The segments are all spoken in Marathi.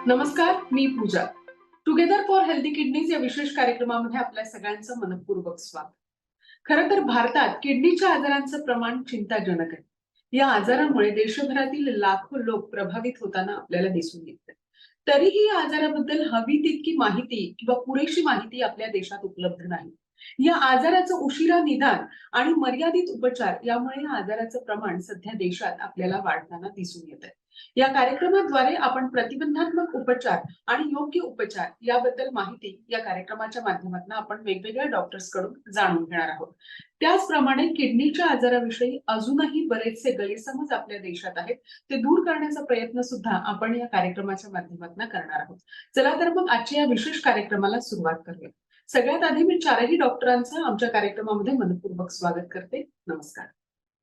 नमस्कार, मी पूजा. टुगेदर फॉर हेल्दी किडनीज या विशेष कार्यक्रमामध्ये आपल्या सगळ्यांचं मनपूर्वक स्वागत. खरं तर भारतात किडनीच्या आजारांचं प्रमाण चिंताजनक आहे. या आजारामुळे देशभरातील लाखो लोक प्रभावित होताना आपल्याला दिसून येते. तरीही या आजाराबद्दल हवी तितकी माहिती किंवा पुरेशी माहिती आपल्या देशात उपलब्ध नाही. या आजाराचं उशिरा निदान आणि मर्यादित उपचार यामुळे या आजाराचं प्रमाण सध्या देशात आपल्याला वाढताना दिसून येत आहे. या कार्यक्रमाद्वारे आपण प्रतिबंधात्मक उपचार आणि योग्य उपचार याबद्दल माहिती या कार्यक्रमाच्या माध्यमातून आपण वेगवेगळ्या डॉक्टर्स कडून जाणून घेणार आहोत. त्याचप्रमाणे किडनीच्या आजाराविषयी अजूनही बरेचसे गैरसमज आपल्या देशात आहेत, ते दूर करण्याचा प्रयत्न सुद्धा आपण या कार्यक्रमाच्या माध्यमातून करणार आहोत. चला तर मग आजच्या या विशेष कार्यक्रमाला सुरुवात करूया. सगळ्यात आधी मी चारही डॉक्टरांचं आमच्या कार्यक्रमामध्ये मनपूर्वक स्वागत करते. नमस्कार.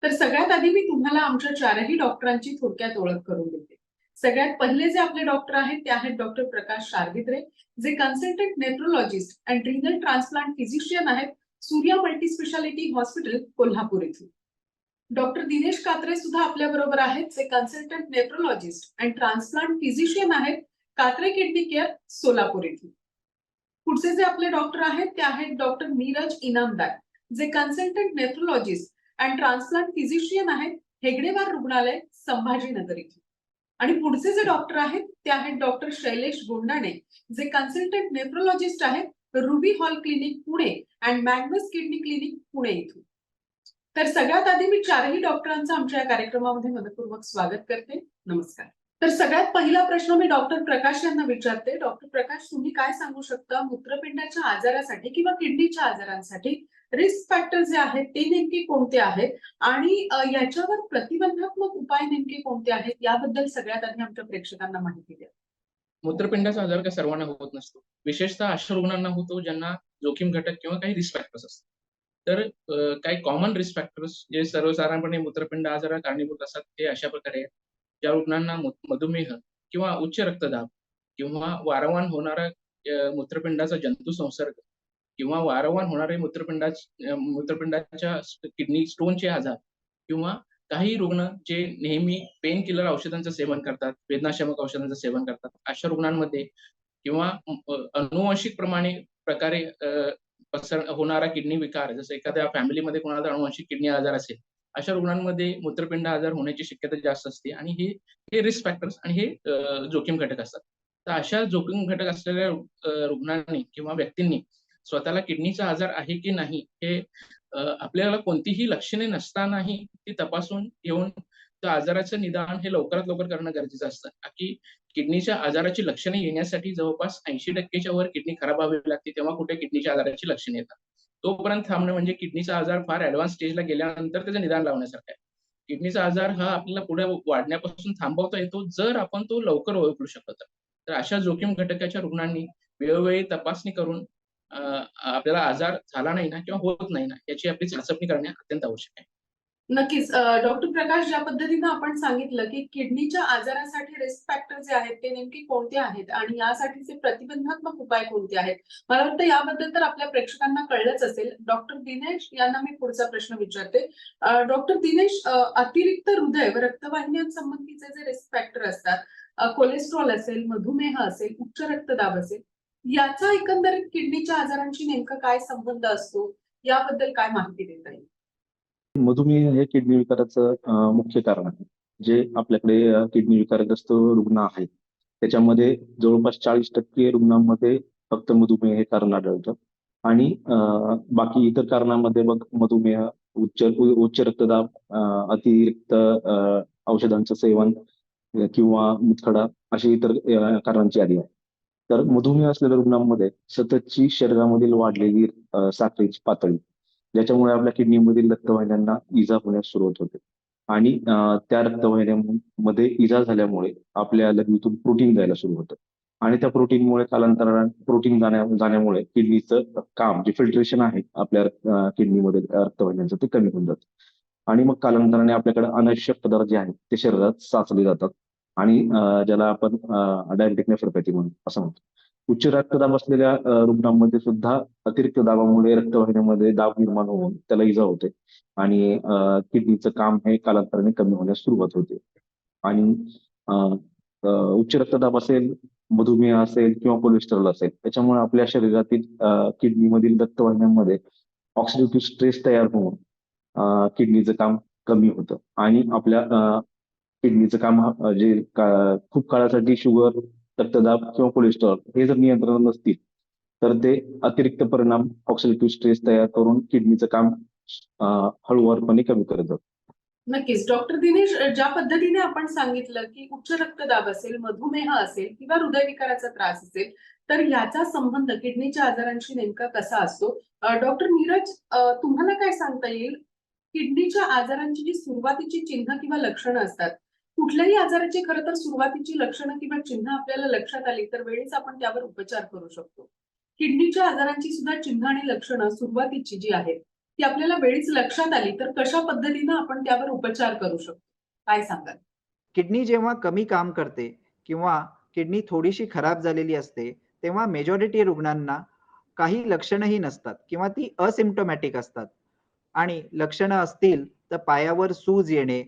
तर सगळ्यात आधी मी तुम्हाला आमच्या चारही डॉक्टरांची थोडक्यात ओळख करून देते. सगळ्यात पहिले जे आपले डॉक्टर आहेत ते आहेत डॉक्टर प्रकाश शारविद्रे, जे consultant nephrologist and renal transplant physician आहेत, Surya multi speciality hospital Kolhapur येथे. डॉक्टर दिनेश कात्रे सुद्धा आपल्या बरोबर आहेत, जे consultant nephrologist and transplant physician आहेत, कात्रे किडनी केअर सोलापूर येथे. पुढचे जे आपले डॉक्टर आहेत ते आहेत डॉक्टर नीरज इनामदार, जे consultant nephrologist and transplant physician आहेत, हेगडेवार रुग्णालय संभाजीनगर येथे. आणि पुढचे जे डॉक्टर आहेत ते आहेत डॉक्टर शैलेश गोंडाणे, जे कन्सल्टंट नेफ्रोलॉजिस्ट आहेत, ruby hall clinic Pune and Magnus kidney clinic Pune येथे. तर सगळ्यात आधी मी चारही डॉक्टरांचं आमच्या या कार्यक्रमामध्ये मनपूर्वक स्वागत करते. नमस्कार. तर सगळ्यात पहिला प्रश्न मी डॉक्टर प्रकाश यांना विचारते. डॉक्टर प्रकाश, तुम्ही काय सांगू शकता मूत्रपिंडाच्या आजारासाठी किंवा किडनीच्या आजारांसाठी रिस्क फॅक्टर जे आहेत ते नेमके कोणते आहेत आणि याच्यावर प्रतिबंधात्मक उपाय नेमके कोणते आहेत याबद्दल सगळ्यात आधी आमच्या प्रेक्षकांना माहिती द्या. मूत्रपिंडाचा आजार काही सर्वांना होत नसतो. विशेषतः अशा रुग्णांना होतो ज्यांना जोखीम घटक किंवा काही रिस्क फॅक्टर्स असतात. तर काही कॉमन रिस्क फॅक्टर्स जे सर्वसाधारणपणे मूत्रपिंड आजाराला कारणीभूत असतात ते अशा प्रकारे आहेत. ज्या रुग्णांना मधुमेह किंवा उच्च रक्तदाब किंवा वारंवार होणारा मूत्रपिंडाचा जंतू संसर्ग किंवा वारंवार होणारे मूत्रपिंडाच्या किडनी स्टोनचे आजार किंवा काही रुग्ण जे नेहमी पेन किलर औषधांचं सेवन करतात, वेदनाशामक औषधांचं सेवन करतात, अशा रुग्णांमध्ये किंवा अनुवांशिक प्रकारे होणारा किडनी विकार, जसं एखाद्या फॅमिलीमध्ये कोणाला अनुवांशिक किडनी आजार असेल, अशा रुग्णांमध्ये मूत्रपिंड आजार होण्याची शक्यता जास्त असते आणि हे रिस्क फॅक्टर्स आणि हे जोखीम घटक असतात. तर अशा जोखीम घटक असलेल्या रुग्णांनी किंवा व्यक्तींनी स्वतःला किडनीचा आजार आहे की नाही हे आपल्याला कोणतीही लक्षणे नसतानाही ती तपासून घेऊन त्या आजाराचं निदान हे लवकरात लवकर करणं गरजेचं असतं. की किडनीच्या आजाराची लक्षणे येण्यासाठी जवळपास 80% वर किडनी खराब व्हावी लागते, तेव्हा कुठे किडनीच्या आजाराची लक्षणे येतात. तोपर्यंत थांबणं म्हणजे किडनीचा आजार फार ऍडव्हान्स स्टेजला गेल्यानंतर त्याचं निदान लावण्यासारखं आहे. किडनीचा आजार हा आपल्याला पुढे वाढण्यापासून थांबवता येतो जर आपण तो लवकर ओळखू शकलो तर अशा जोखीम घटकाच्या रुग्णांनी वेळोवेळी तपासणी करून आपल्याला आजार झाला नाही ना किंवा होत नाही ना याची आपली चाचपणी करणे अत्यंत आवश्यक आहे. नक्कीच. डॉक्टर प्रकाश, ज्या पद्धतीने आपण सांगितलं की किडनीच्या आजारासाठी रिस्क फॅक्टर जे आहेत ते नेमके कोणते आहेत आणि यासाठीचे प्रतिबंधात्मक उपाय कोणते आहेत, मला वाटतं याबद्दल तर आपल्या प्रेक्षकांना कळलंच असेल. डॉक्टर दिनेश यांना मी पुढचा प्रश्न विचारते. डॉक्टर दिनेश, अतिरिक्त हृदय व रक्तवाहिन्यांसंबंधीचे जे रिस्क फॅक्टर असतात, कोलेस्ट्रॉल असेल, मधुमेह असेल, उच्च रक्तदाब असेल, याचा एकंदरीत किडनीच्या आजारांशी नेमका काय संबंध असतो, याबद्दल काय माहिती देता येईल? मधुमेह हे किडनी विकाराचं मुख्य कारण आहे. जे आपल्याकडे किडनी विकारग्रस्त रुग्ण आहेत त्याच्यामध्ये जवळपास 40% रुग्णांमध्ये फक्त मधुमेह हे कारण आढळतं आणि बाकी इतर कारणांमध्ये मधुमेह, उच्च रक्तदाब, अतिरिक्त औषधांचं सेवन किंवा मुतखडा अशी इतर कारणांची यादी आहे. तर मधुमेह असलेल्या रुग्णांमध्ये सततची शरीरामधील वाढलेली साखरेची पातळी, ज्याच्यामुळे आपल्या किडनीमधील रक्तवाहिन्यांना इजा होण्यास सुरुवात होते आणि त्या रक्तवाहिन्यांमध्ये इजा झाल्यामुळे आपल्या लघवीतून प्रोटीन जायला सुरू होतं आणि त्या प्रोटीनमुळे कालांतराने प्रोटीन जाण्यामुळे किडनीचं काम, जे फिल्ट्रेशन आहे आपल्या किडनीमध्ये रक्तवाहिन्यांचं, ते कमी होऊन जातं आणि मग कालांतराने आपल्याकडे अनावश्यक पदार्थ जे आहेत ते शरीरात साचले जातात आणि ज्याला आपण डायबेटिक नेफ्रोपॅथी असं म्हणतो. उच्च रक्तदाब असलेल्या रुग्णांमध्ये सुद्धा अतिरिक्त दाबामुळे रक्तवाहिन्यामध्ये दाब निर्माण होऊन त्याला इजा होते आणि किडनीचं काम हे कालांतराने कमी होण्यास सुरुवात होते. आणि उच्च रक्तदाब असेल मधुमेह असेल किंवा कोलेस्टेरॉल असेल, त्याच्यामुळे आपल्या शरीरातील किडनीमधील रक्तवाहिन्यांमध्ये ऑक्सिडेटिव्ह स्ट्रेस तयार होऊन किडनीचं काम कमी होतं आणि आपल्या किडनीचं काम खूप काळासाठी शुगर, रक्तदाब किंवा कोलेस्ट्रॉल हे जर नियंत्रणात नसतील तर ते अतिरिक्त परिणाम ऑक्सिडेटिव्ह स्ट्रेस तयार करून किडनीचं काम हळूवारपणे कमी करत जातं. नक्कीच. डॉक्टर दिनेश, ज्या पद्धतीने आपण सांगितलं की उच्च रक्तदाब असेल, मधुमेह असेल किंवा हृदयविकाराचा त्रास असेल, तर याचा संबंध किडनीच्या आजारांशी नेमका कसा असतो? डॉक्टर नीरज, तुम्हाला काय सांगता येईल? किडनीच्या आजारांची जी सुरुवातीची चिन्ह किंवा लक्षणं असतात, कुठल्याही आजाराची खरं तर सुरुवातीची लक्षणं किंवा चिन्ह आपल्याला लक्षात आली तर वेळीच आपण त्यावर उपचार करू शकतो. किडनीच्या आजारांची सुद्धा चिन्ह आणि लक्षणं सुरुवातीची जी आहेत ती आपल्याला वेळीच लक्षात आली तर कशा पद्धतीनं आपण त्यावर उपचार करू शकतो? काय सांगाल? किडनी जेव्हा कमी काम करते किंवा किडनी थोडीशी खराब झालेली असते, तेव्हा मेजॉरिटी रुग्णांना काही लक्षणंही नसतात किंवा ती असिम्प्टोमॅटिक असतात आणि लक्षणं असतील तर पायावर सूज येणे,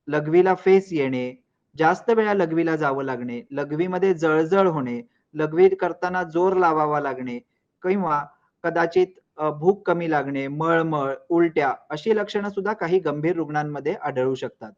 लघवीला फेस येणे, जास्त वेळा लघवीला जावं लागणे, लघवीमध्ये जळजळ होणे, लघवी करताना जोर लावावा लागणे किंवा कदाचित भूक कमी लागणे, मळमळ, उलट्या अशी लक्षणं सुद्धा काही गंभीर रुग्णांमध्ये आढळू शकतात.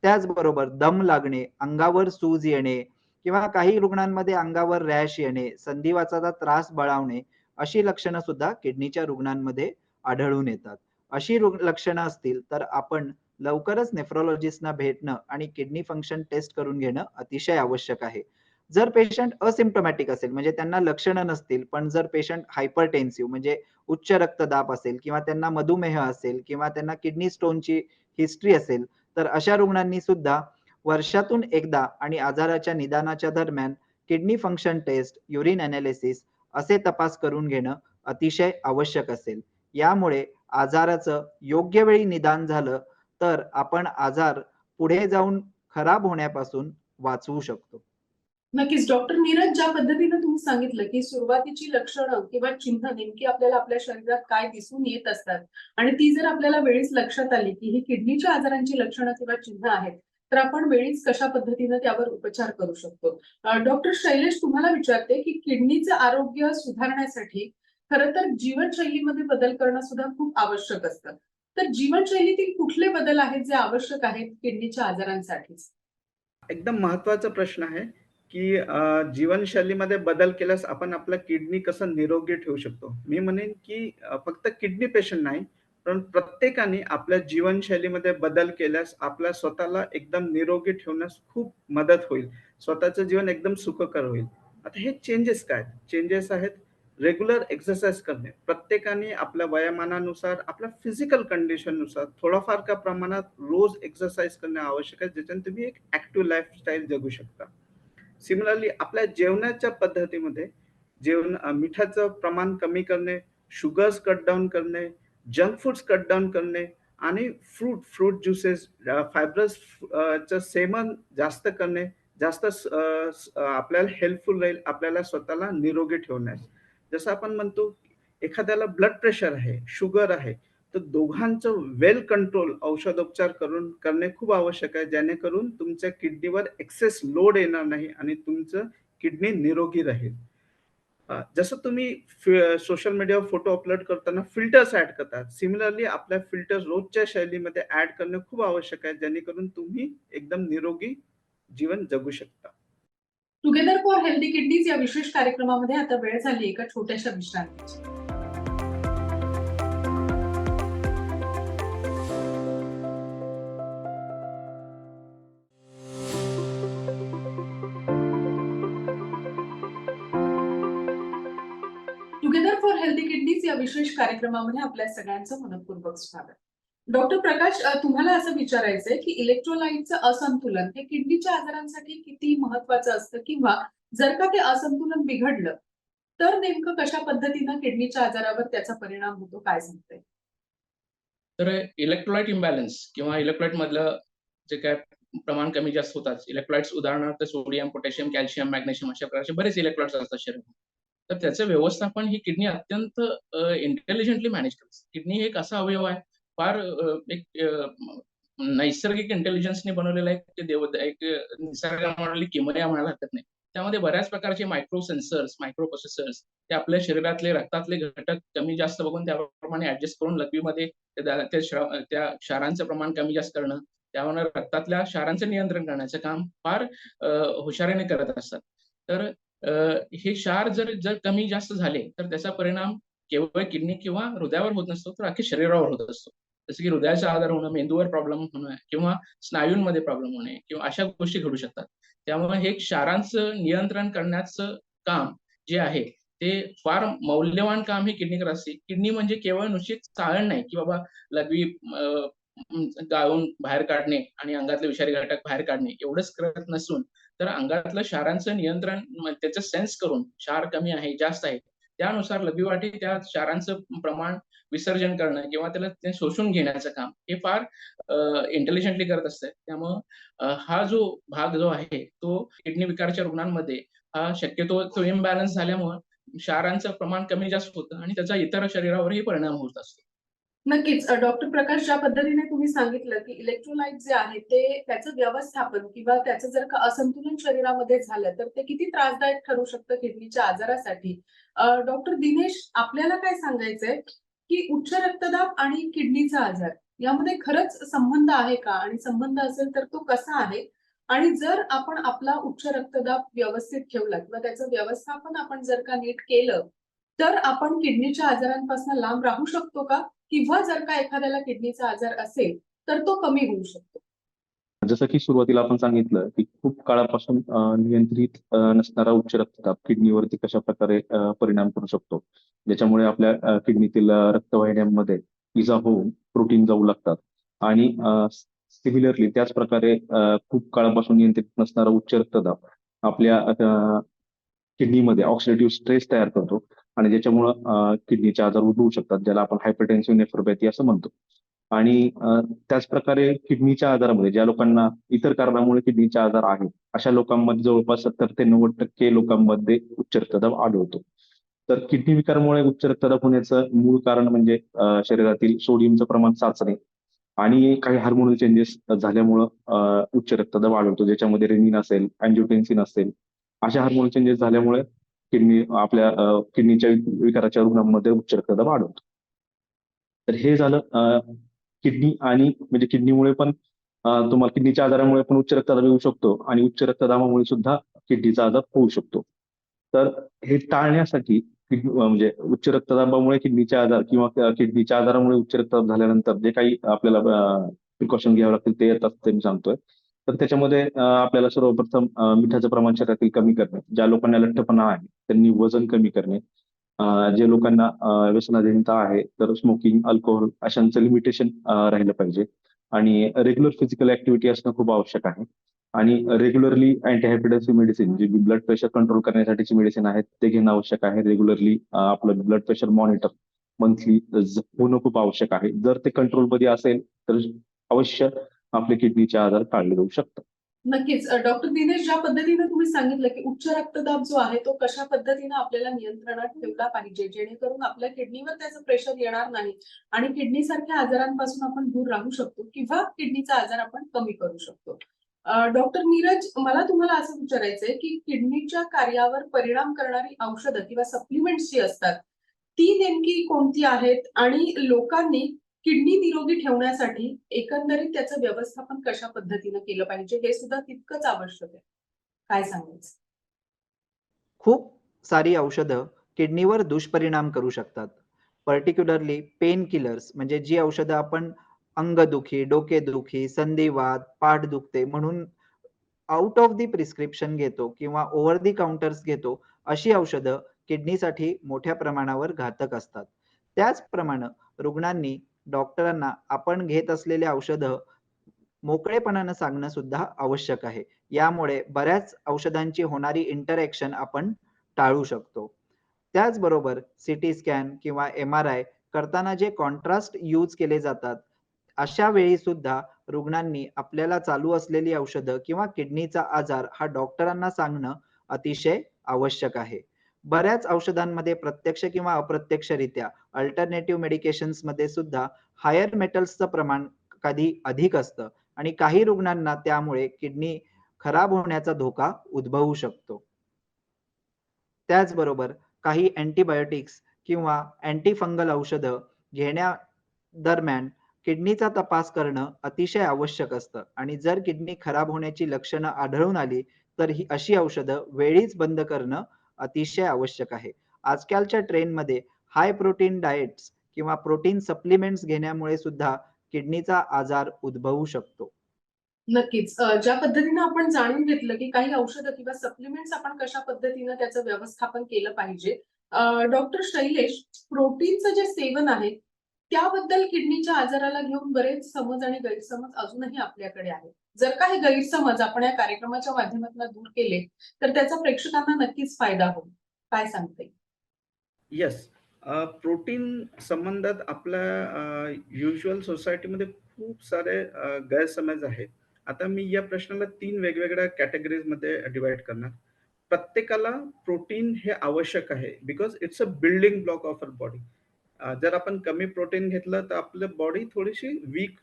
त्याचबरोबर दम लागणे, अंगावर सूज येणे किंवा काही रुग्णांमध्ये अंगावर रॅश येणे, संधिवाताचा त्रास बळावणे अशी लक्षणं सुद्धा किडनीच्या रुग्णांमध्ये आढळून येतात. अशी लक्षणं असतील तर आपण लवकरच नेफ्रॉलॉजिस्टना भेटणं आणि किडनी फंक्शन टेस्ट करून घेणं अतिशय आवश्यक आहे. जर पेशंट असिम्प्टोमॅटिक असेल म्हणजे त्यांना लक्षणं नसतील, पण जर पेशंट हायपरटेन्सिव्ह म्हणजे उच्च रक्तदाब असेल किंवा त्यांना मधुमेह असेल किंवा त्यांना किडनी स्टोनची हिस्ट्री असेल, तर अशा रुग्णांनी सुद्धा वर्षातून एकदा आणि आजाराच्या निदानाच्या दरम्यान kidney function test, urine analysis असे तपास करून घेणं अतिशय आवश्यक असेल. यामुळे आजाराचं योग्य वेळी निदान झालं तर आपण आजार पुढे जाऊन खराब होण्यापासून वाचवू शकतो. नक्कीच. डॉक्टर नीरज, ज्या पद्धतीनं तुम्ही सांगितलं की सुरुवातीची लक्षणं किंवा चिन्ह नेमकी आपल्याला आपल्या शरीरात काय दिसून येत असतात आणि ती जर आपल्याला वेळीच लक्षात आली की ही किडनीच्या आजारांची लक्षणं किंवा चिन्ह आहेत, तर आपण वेळीच कशा पद्धतीनं त्यावर उपचार करू शकतो. डॉक्टर शैलेश, तुम्हाला विचारते की किडनीचं आरोग्य सुधारण्यासाठी खरं तर जीवनशैलीमध्ये बदल करणं सुद्धा खूप आवश्यक असतं. तर जीवनशैलीतील कुठले बदल आहेत जे आवश्यक आहेत किडनीच्या आजारांसाठीच? एकदम महत्त्वाचा प्रश्न आहे, की जीवनशैलीमध्ये बदल केल्यास आपण आपला किडनी कसं निरोगी ठेवू शकतो. मी म्हणेन, की फक्त किडनी पेशंट नाही, पण प्रत्येकाने आपल्या जीवनशैलीमध्ये बदल केल्यास आपल्या स्वतःला एकदम निरोगी ठेवण्यास खूप मदत होईल. स्वतःचं जीवन एकदम सुखकर होईल. आता हे चेंजेस काय? चेंजेस आहेत रेग्युलर एक्सरसाइज करणे. प्रत्येकाने आपल्या वयोमानानुसार, आपल्या फिजिकल कंडिशननुसार थोडाफार का प्रमाणात रोज एक्सरसाइज करणे आवश्यक आहे, ज्याच्याने तुम्ही एक ॲक्टिव्ह लाईफस्टाईल जगू शकता. सिमिलरली आपल्या जेवणाच्या पद्धतीमध्ये मिठाचं प्रमाण कमी करणे, शुगर्स कट डाउन करणे, जंक फूड्स कट डाउन करणे आणि फ्रूट ज्युसेस, फायब्रस चं सेवन जास्त करणे, जास्त आपल्याला हेल्पफुल राहील आपल्याला स्वतःला निरोगी ठेवण्यास. जसं आपण म्हणतो एखाद्याला ब्लड प्रेशर आहे, शुगर आहे, तर दोघांचं वेल कंट्रोल औषधोपचार करणे खूप आवश्यक आहे, जेणेकरून तुमच्या किडनीवर एक्सेस लोड येणार नाही आणि तुमचं किडनी निरोगी राहील. जसं तुम्ही सोशल मीडियावर फोटो अपलोड करताना फिल्टर्स ॲड करतात. सिमिलरली आपल्या फिल्टर्स रोजच्या शैलीमध्ये ॲड करणं खूप आवश्यक आहे, जेणेकरून तुम्ही एकदम निरोगी जीवन जगू शकता. टुगेदर फॉर हेल्दी किडनीज या विशेष कार्यक्रमामध्ये आता वेळ झाली एका छोट्याशा विश्रांतीची. टुगेदर फॉर हेल्दी किडनीज या विशेष कार्यक्रमामध्ये आपल्या सगळ्यांचं मनपूर्वक स्वागत. डॉक्टर प्रकाश, तुम्हाला असं विचारायचंय की इलेक्ट्रोलाइटचं असंतुलन हे किडनीच्या आजारांसाठी किती महत्वाचं असतं किंवा जर का ते असंतुलन बिघडलं तर नेमकं कशा पद्धतीनं किडनीच्या आजारावर त्याचा परिणाम होतो, काय सांगताय? तर इलेक्ट्रोलाइट इम्बॅलन्स किंवा इलेक्ट्रोलाइट मधलं जे काय प्रमाण कमी जास्त होतात, इलेक्ट्रोलाइट्स उदाहरणार्थ सोडियम, पोटॅशियम, कॅल्शियम, मॅग्नेशियम अशा प्रकारचे बरेच इलेक्ट्रोलाइट्स असतात शरीरात. तर त्याचं व्यवस्थापन ही किडनी अत्यंत इंटेलिजंटली मॅनेज करते. किडनी एक असा अवयव आहे, फार नैसर्गिक इंटेलिजन्सने बनवलेला एक निसर्गाने बनवलेली किमया म्हणायला हरकत नाही. त्यामध्ये बऱ्याच प्रकारचे मायक्रो सेन्सर्स, मायक्रो प्रोसेसर्स ते आपल्या शरीरातले रक्तातले घटक कमी जास्त बघून त्याप्रमाणे ऍडजस्ट करून लघवीमध्ये त्या क्षारांचं प्रमाण कमी जास्त करणं, त्यामुळे रक्तातल्या क्षारांचं नियंत्रण करण्याचं काम फार हुशारीने करत असतात. तर हे क्षार जर जर कमी जास्त झाले तर त्याचा परिणाम केवळ किडनी किंवा हृदयावर होत नसतो, तर अख्ख्या शरीरावर होत असतो. जसं की हृदयाचा आजार होणं, मेंदूवर प्रॉब्लेम होणं किंवा स्नायूंमध्ये प्रॉब्लेम होणे किंवा अशा गोष्टी घडू शकतात. त्यामुळे हे क्षारांचं नियंत्रण करण्याचं काम जे आहे ते फार मौल्यवान काम हे किडनीकडे असते. किडनी म्हणजे केवळ नुसती चाळण नाही, की बाबा लघवी गाळून बाहेर काढणे आणि अंगातले विषारी घटक बाहेर काढणे एवढंच करत नसून, तर अंगातलं क्षारांचं नियंत्रण त्याचं सेन्स करून क्षार कमी आहे, जास्त आहे, त्यानुसार लघवीवाटी त्या क्षारांचं प्रमाण विसर्जन करणं किंवा त्याला ते शोषून घेण्याचं काम हे फार इंटेलिजंटली करत असते. त्यामुळं हा जो भाग जो आहे तो किडनी विकारच्या रुग्णांमध्ये हा शक्यतो तो इम्बॅलन्स झाल्यामुळं क्षारांचं प्रमाण कमी जास्त होतं आणि त्याचा इतर शरीरावरही परिणाम होत असतो. नक्कीच. डॉक्टर प्रकाश, ज्या पद्धतीने तुम्ही सांगितलं की इलेक्ट्रोलाइट जे आहे ते त्याचं व्यवस्थापन किंवा त्याचं जर का असंतुलन शरीरामध्ये झालं तर ते किती त्रासदायक ठरू शकतं किडनीच्या आजारासाठी. डॉक्टर दिनेश, आपल्याला काय सांगायचंय की उच्च रक्तदाब आणि किडनीचा आजार यामध्ये खरंच संबंध आहे का, आणि संबंध असेल तर तो कसा आहे, आणि जर आपण आपला उच्च रक्तदाब व्यवस्थित ठेवला किंवा त्याचं व्यवस्थापन आपण जर का नीट केलं तर आपण किडनीच्या आजारांपासून लांब राहू शकतो का, किंवा जर का एखाद्याला किडनीचा आजार असेल तर तो कमी होऊ शकतो? जसं की सुरुवातीला आपण सांगितलं की खूप काळापासून नियंत्रित नसणारा उच्च रक्तदाब किडनीवरती कशा प्रकारे परिणाम करू शकतो, ज्याच्यामुळे आपल्या किडनीतील रक्तवाहिन्यांमध्ये इजा होऊन प्रोटीन जाऊ लागतात आणि सिमिलरली त्याच प्रकारे खूप काळापासून नियंत्रित नसणारा उच्च रक्तदाब आपल्या किडनीमध्ये ऑक्सिडेटिव्ह स्ट्रेस तयार करतो आणि ज्याच्यामुळं किडनीचे आजार उद्भवू शकतात, ज्याला आपण हायपरटेन्सिव्ह नेफ्रोपॅथी असं म्हणतो. आणि त्याच प्रकारे किडनीच्या आजारामध्ये ज्या लोकांना इतर कारणामुळे किडनीचे आजार आहेत अशा लोकांमध्ये जवळपास 70 ते 90% लोकांमध्ये उच्च रक्तदाब आढळतो. तर किडनी विकारामुळे उच्च रक्तदाब होण्याचं मूळ कारण म्हणजे शरीरातील सोडियमचं प्रमाण साचणे आणि काही हार्मोनल चेंजेस झाल्यामुळं उच्च रक्तदाब आढळतो, ज्याच्यामध्ये रेनिन असेल, अँजिओटेन्सिन असेल. अशा हार्मोनल चेंजेस झाल्यामुळे आपल्या किडनीच्या विकाराच्या रुग्णांमध्ये उच्च रक्तदाब आढळतो. तर हे झालं किडनी आणि म्हणजे किडनीमुळे पण तुम्हाला किडनीच्या आजारामुळे पण उच्च रक्तदाब येऊ शकतो आणि उच्च रक्तदाबामुळे सुद्धा किडनीचा आजार होऊ शकतो. तर हे टाळण्यासाठी म्हणजे उच्च रक्तदाबामुळे किडनीचे आजार किंवा किडनीच्या आजारामुळे उच्च रक्तदाब झाल्यानंतर जे काही आपल्याला प्रिकॉशन घ्यावे लागतील ते येतात ते मी सांगतोय. तर त्याच्यामध्ये आपल्याला सर्वप्रथम मिठाचं प्रमाण शरीरातील कमी करणे, ज्या लोकांना लठ्ठपणा आहे त्यांनी वजन कमी करणे, जे लोकांना व्यसनाधीनता आहे तर स्मोकिंग, अल्कोहोल अशांचं लिमिटेशन राहिलं पाहिजे आणि रेग्युलर फिजिकल ऍक्टिव्हिटी असणं खूप आवश्यक आहे. आणि रेग्युलरली अँटीहायपरटेन्सिव्ह मेडिसिन जी ब्लड प्रेशर कंट्रोल करण्यासाठीची मेडिसिन आहेत ते घेणं आवश्यक आहे. रेग्युलरली आपलं ब्लड प्रेशर मॉनिटर मंथली होणं खूप आवश्यक आहे. जर ते कंट्रोलमध्ये असेल तर अवश्य आपले किडनीचे आजार टाळले जाऊ शकतात. नक्कीच. डॉक्टर दिनेश, ज्या पद्धतीने तुम्ही सांगितलं की उच्च रक्तदाब जो आहे तो कशा पद्धतीने आपल्याला नियंत्रणात ठेवला पाहिजे जेणेकरून आपल्या किडनीवर त्याचं प्रेशर येणार नाही आणि किडनी सारख्या आजारांपासून आपण दूर राहू शकतो किंवा किडनीचा आजार आपण कमी करू शकतो. डॉक्टर नीरज, मला तुम्हाला असं विचारायचंय की किडनीच्या कार्यावर परिणाम करणारी औषधं किंवा सप्लिमेंट्स जी असतात ती नेमकी कोणती आहेत, आणि लोकांनी किडनी निरोगी ठेवण्यासाठी एकंदरीत त्याचं व्यवस्थापन कशा पद्धतीने केलं पाहिजे हे सुद्धा तितकंच आवश्यक आहे. काय सांगायचं? खूप सारी औषधं किडनीवर दुष्परिणाम करू शकतात. पर्टिक्युलरली पेन किलर्स म्हणजे जी औषधं आपण अंगदुखी, डोकेदुखी, संधिवात, पाठ दुखते म्हणून आउट ऑफ दी प्रिस्क्रिप्शन घेतो किंवा ओव्हर दी काउंटर्स घेतो, अशी औषधं किडनीसाठी मोठ्या प्रमाणावर घातक असतात. त्याचप्रमाणे रुग्णांनी डॉक्टरांना आपण घेत असलेली औषधं मोकळेपणानं सांगणं सुद्धा आवश्यक आहे. यामुळे बऱ्याच औषधांची होणारी इंटरॅक्शन आपण टाळू शकतो. त्याचबरोबर सीटी स्कॅन किंवा एम-आर-आय करताना जे कॉन्ट्रास्ट यूज केले जातात, अशा वेळी सुद्धा रुग्णांनी आपल्याला चालू असलेली औषधं किंवा किडनीचा आजार हा डॉक्टरांना सांगणं अतिशय आवश्यक आहे. बऱ्याच औषधांमध्ये प्रत्यक्ष किंवा अप्रत्यक्षरित्या अल्टरनेटिव्ह मेडिकेशन्समध्ये सुद्धा हायर मेटल्सचं प्रमाण कधी अधिक असतं आणि काही रुग्णांना त्यामुळे किडनी खराब होण्याचा धोका उद्भवू शकतो. त्याचबरोबर काही अँटीबायोटिक्स किंवा अँटीफंगल औषधं घेण्या दरम्यान किडनीचा तपास करणं अतिशय आवश्यक असतं आणि जर किडनी खराब होण्याची लक्षणं आढळून आली, तर ही अशी औषधं वेळीच बंद करणं अतिशय आवश्यक आहे. आजकालच्या ट्रेंडमध्ये हाय प्रोटीन डाएट्स किंवा प्रोटीन सप्लिमेंट्स घेण्यामुळे सुद्धा किडनीचा आजार उद्भवू शकतो. नक्कीच. ज्या पद्धतीनं आपण जाणून घेतलं, की काही औषधं किंवा सप्लिमेंट्स आपण कशा पद्धतीनं त्याचं व्यवस्थापन केलं पाहिजे. डॉक्टर शैलेश, प्रोटीनचं जे सेवन आहे, त्याबद्दल किडनीच्या आजाराला घेऊन बरेच समज आणि गैरसमज अजूनही आपल्याकडे आहेत. जर का हे गैरसमज आपण या कार्यक्रमाच्या माध्यमातून दूर केले, तर त्याचा प्रेक्षकांना नक्कीच फायदा होईल. काय सांगता येईल? येस. प्रोटीन संबंधात आपल्या युज्युअल सोसायटीमध्ये खूप सारे गैरसमज आहेत. आता मी या प्रश्नाला 3 वेगवेगळ्या कॅटेगरीजमध्ये डिव्हाईड करणार. प्रत्येकाला प्रोटीन हे आवश्यक आहे because it's a building block of our body. जर आपण कमी प्रोटीन घेतलं तर आपलं बॉडी थोडीशी वीक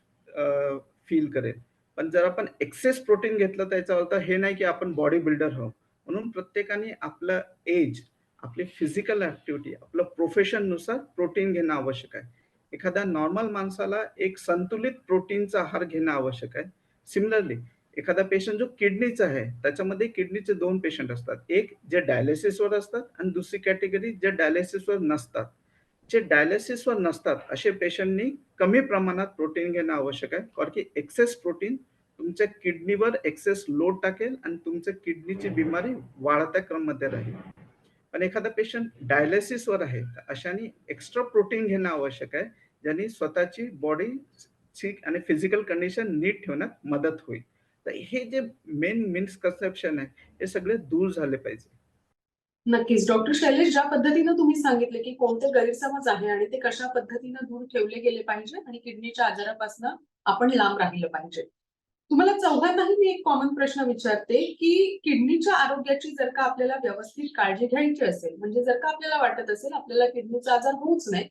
फील करेल. पण जर आपण एक्सेस प्रोटीन घेतलं तर याचा अर्थ हे नाही की आपण बॉडी बिल्डर आहोत. म्हणून प्रत्येकाने आपलं एज, आपली फिजिकल ऍक्टिव्हिटी, आपलं प्रोफेशन नुसार प्रोटीन घेणं आवश्यक आहे. एखाद्या नॉर्मल माणसाला एक संतुलित प्रोटीनचा आहार घेणं आवश्यक आहे. सिमिलरली एखादा पेशंट जो किडनीचा आहे, त्याच्यामध्ये किडनीचे 2 पेशंट असतात. एक जे डायलिसिसवर असतात आणि दुसरी कॅटेगरी जे डायलिसिसवर नसतात. जे डायलिसिसवर नसतात असे पेशंटनी कमी प्रमाणात प्रोटीन घेणं आवश्यक आहे. कारण की एक्सेस प्रोटीन तुमच्या किडनीवर एक्सेस लोड टाकेल आणि तुमच्या किडनीची बिमारी वाढत्या क्रममध्ये राहील. पण एखादा पेशंट डायलिसिसवर आहे, तर अशाने एक्स्ट्रा प्रोटीन घेणं आवश्यक आहे, ज्याने स्वतःची बॉडीची आणि फिजिकल कंडिशन नीट ठेवण्यात मदत होईल. तर हे जे मेन मिसकन्सेप्शन आहे, हे सगळे दूर झाले पाहिजे. नक्कीच. डॉक्टर शैलेश, ज्या पद्धतीनं तुम्ही सांगितले, की कोणते गैरसमज आहे आणि ते कशा पद्धतीनं दूर ठेवले गेले पाहिजे आणि किडनीच्या आजारापासून आपण लांब राहिलं पाहिजे. तुम्हाला चौघांनाही मी एक कॉमन प्रश्न विचारते, की किडनीच्या आरोग्याची जर का आपल्याला व्यवस्थित काळजी घ्यायची असेल, म्हणजे जर का आपल्याला वाटत असेल आपल्याला किडनीचा आजार होऊच नये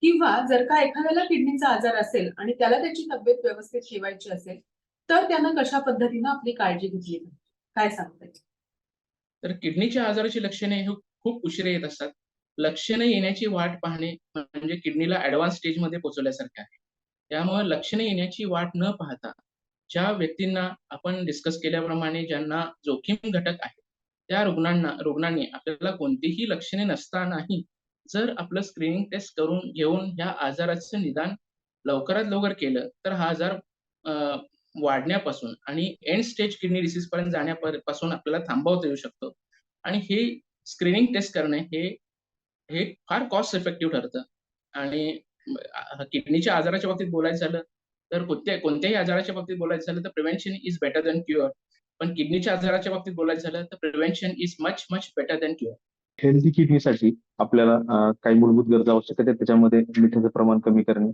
किंवा जर का एखाद्याला किडनीचा आजार असेल आणि त्याला त्याची तब्येत व्यवस्थित ठेवायची असेल, तर त्यानं कशा पद्धतीनं आपली काळजी घेतली पाहिजे? काय सांगता येईल? तर किडनीच्या आजाराची लक्षणे ही खूप उशिरा येत असतात. लक्षणे येण्याची वाट पाहणे म्हणजे किडनीला ॲडव्हान्स स्टेजमध्ये पोहोचवल्यासारखे आहे. त्यामुळे लक्षणे येण्याची वाट न पाहता ज्या व्यक्तींना आपण डिस्कस केल्याप्रमाणे ज्यांना जोखीम घटक आहे, त्या रुग्णांनी आपल्याला कोणतीही लक्षणे नसतानाही जर आपलं स्क्रीनिंग टेस्ट करून घेऊन ह्या आजाराचं निदान लवकरात लवकर केलं, तर हा आजार अ, वाढण्यापासून आणि एंड स्टेज किडनी डिसीज पर्यंत जाण्यापासून आपल्याला थांबवता येऊ शकतो. आणि हे स्क्रीनिंग टेस्ट करणे हे हे फार कॉस्ट इफेक्टिव्ह ठरतं. आणि किडनीच्या आजाराच्या बाबतीत बोलायचं झालं, तर कोणत्याही आजाराच्या बाबतीत बोलायचं झालं तर prevention is better than cure. पण किडनीच्या आजाराच्या बाबतीत बोलायचं झालं तर prevention is much much better than cure. Healthy किडनीसाठी आपल्याला काही मूलभूत गरजा आवश्यक आहेत. त्याच्यामध्ये मिठाचं प्रमाण कमी करणे,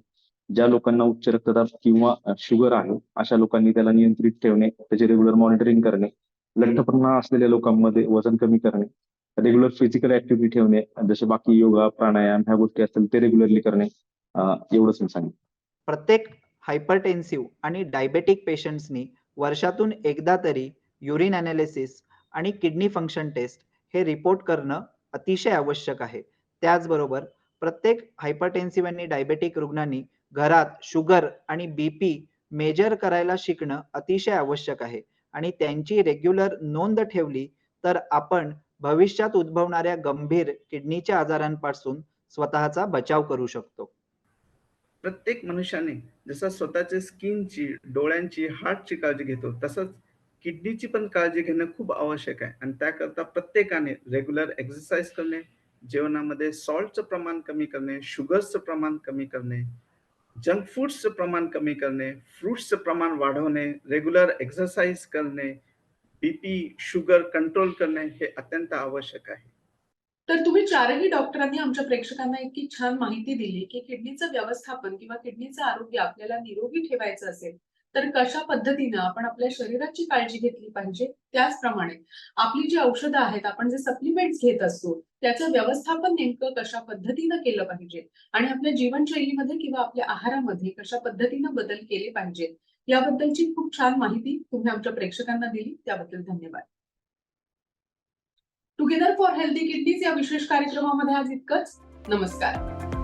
ज्या लोकांना उच्च रक्तदाब किंवा शुगर आहे अशा लोकांनी त्याला नियंत्रित ठेवणे, त्याचे रेग्युलर मॉनिटरिंग करणे, लठ्ठपणा असलेल्या लोकांमध्ये वजन कमी करणे, रेग्युलर फिजिकल ऍक्टिव्हिटी ठेवणे, जसे बाकी योगा, प्राणायाम ह्या गोष्टी असतील ते रेग्युलरली करणे, एवढंच मी सांगेन. प्रत्येक हायपरटेन्सिव्ह आणि डायबेटिक पेशंट्सनी वर्षातून एकदा तरी युरिन ॲनालिसिस आणि किडनी फंक्शन टेस्ट हे रिपोर्ट करणं अतिशय आवश्यक आहे. त्याचबरोबर प्रत्येक हायपरटेन्सिव्ह आणि डायबेटिक रुग्णांनी घरात शुगर आणि बीपी मेजर करायला शिकणं अतिशय आवश्यक आहे आणि त्यांची रेग्युलर नोंद ठेवली तर आपण भविष्यात उद्भवणाऱ्या गंभीर किडनीच्या आजारांपासून स्वतःचा बचाव करू शकतो. प्रत्येक मनुष्याने जसं स्वतःच्या स्किनची, डोळ्यांची, हार्टची काळजी घेतो, तसंच किडनीची पण काळजी घेणं खूप आवश्यक आहे. आणि त्याकरता प्रत्येकाने रेग्युलर एक्सरसाइज करणे, जेवणामध्ये सॉल्टचं प्रमाण कमी करणे, शुगर्सचं प्रमाण कमी करणे, जंक फूड्सचं प्रमाण कमी करणे, फ्रुट्सचं प्रमाण वाढवणे, रेग्युलर एक्सरसाइज करणे, बीपी, शुगर कंट्रोल करणे हे अत्यंत आवश्यक आहे. तर तुम्ही चारही डॉक्टरांनी आमच्या प्रेक्षकांना इतकी छान माहिती दिली, की किडनीचं व्यवस्थापन किंवा किडनीचं आरोग्य आपल्याला निरोगी ठेवायचं असेल, तर कशा पद्धतीनं आपण आपल्या शरीराची काळजी घेतली पाहिजे. त्याचप्रमाणे आपली जी औषधं आहेत, आपण जे सप्लिमेंट्स घेत असतो, त्याचं व्यवस्थापन नेमकं कशा पद्धतीनं केलं पाहिजे आणि आपल्या जीवनशैलीमध्ये किंवा आपल्या आहारामध्ये कशा पद्धतीनं बदल केले पाहिजेत, याबद्दलची खूप छान माहिती तुम्ही आमच्या प्रेक्षकांना दिली. त्याबद्दल धन्यवाद. टुगेदर फॉर हेल्दी किडनीज या विशेष कार्यक्रमामध्ये आज इतकंच. नमस्कार.